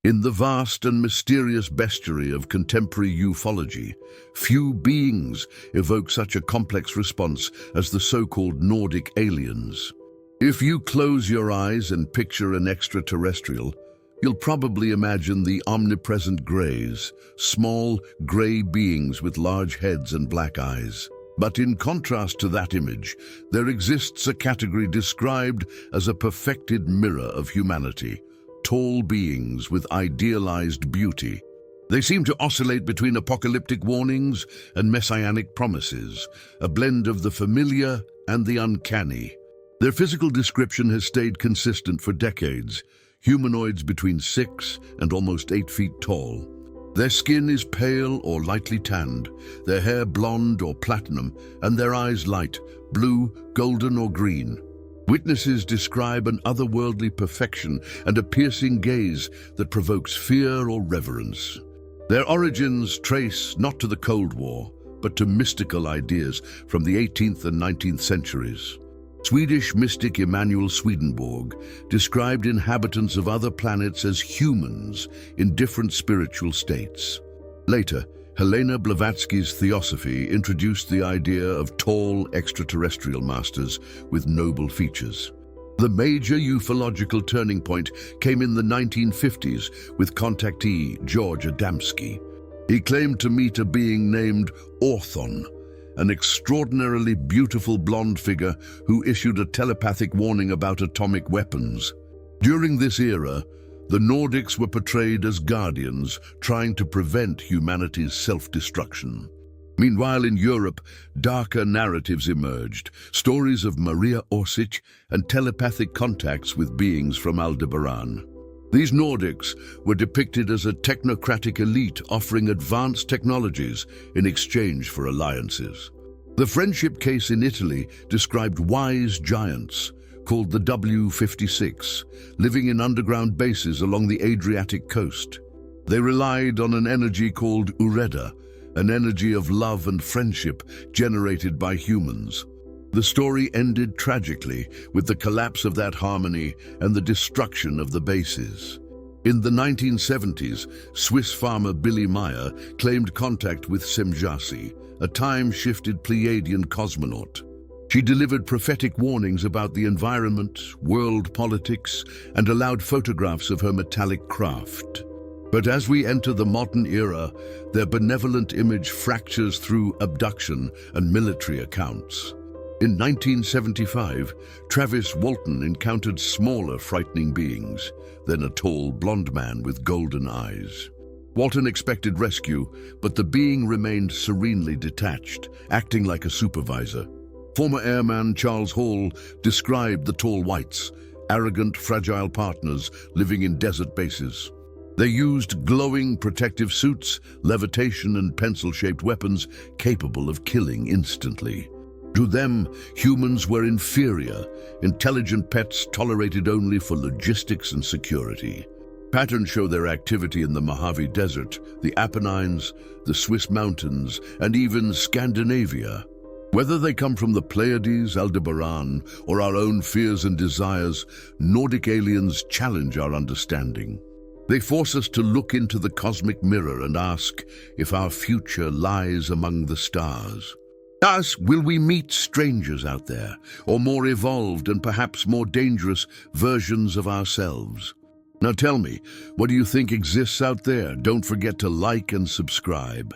In the vast and mysterious bestiary of contemporary ufology, few beings evoke such a complex response as the so-called Nordic aliens. If you close your eyes and picture an extraterrestrial, you'll probably imagine the omnipresent greys, small, grey beings with large heads and black eyes. But in contrast to that image, there exists a category described as a perfected mirror of humanity. Tall beings with idealized beauty. They seem to oscillate between apocalyptic warnings and messianic promises, a blend of the familiar and the uncanny. Their physical description has stayed consistent for decades, humanoids between 6 and almost 8 feet tall. Their skin is pale or lightly tanned, their hair blonde or platinum, and their eyes light, blue, golden or green. Witnesses describe an otherworldly perfection and a piercing gaze that provokes fear or reverence. Their origins trace not to the Cold War, but to mystical ideas from the 18th and 19th centuries. Swedish mystic Emanuel Swedenborg described inhabitants of other planets as humans in different spiritual states. Later, Helena Blavatsky's theosophy introduced the idea of tall extraterrestrial masters with noble features. The major ufological turning point came in the 1950s with contactee George Adamski. He claimed to meet a being named Orthon, an extraordinarily beautiful blonde figure who issued a telepathic warning about atomic weapons. During this era, the Nordics were portrayed as guardians trying to prevent humanity's self-destruction. Meanwhile, in Europe, darker narratives emerged, stories of Maria Orsic and telepathic contacts with beings from Aldebaran. These Nordics were depicted as a technocratic elite offering advanced technologies in exchange for alliances. The friendship case in Italy described wise giants, called the W-56, living in underground bases along the Adriatic coast. They relied on an energy called Ureda, an energy of love and friendship generated by humans. The story ended tragically with the collapse of that harmony and the destruction of the bases. In the 1970s, Swiss farmer Billy Meyer claimed contact with Semjase, a time-shifted Pleiadian cosmonaut. She delivered prophetic warnings about the environment, world politics, and allowed photographs of her metallic craft. But as we enter the modern era, their benevolent image fractures through abduction and military accounts. In 1975, Travis Walton encountered smaller, frightening beings, then a tall, blonde man with golden eyes. Walton expected rescue, but the being remained serenely detached, acting like a supervisor. Former airman Charles Hall described the tall whites, arrogant, fragile partners living in desert bases. They used glowing protective suits, levitation, and pencil-shaped weapons capable of killing instantly. To them, humans were inferior, intelligent pets tolerated only for logistics and security. Patterns show their activity in the Mojave Desert, the Apennines, the Swiss mountains, and even Scandinavia. Whether they come from the Pleiades, Aldebaran, or our own fears and desires, Nordic aliens challenge our understanding. They force us to look into the cosmic mirror and ask if our future lies among the stars. Thus, will we meet strangers out there, or more evolved and perhaps more dangerous versions of ourselves? Now tell me, what do you think exists out there? Don't forget to like and subscribe.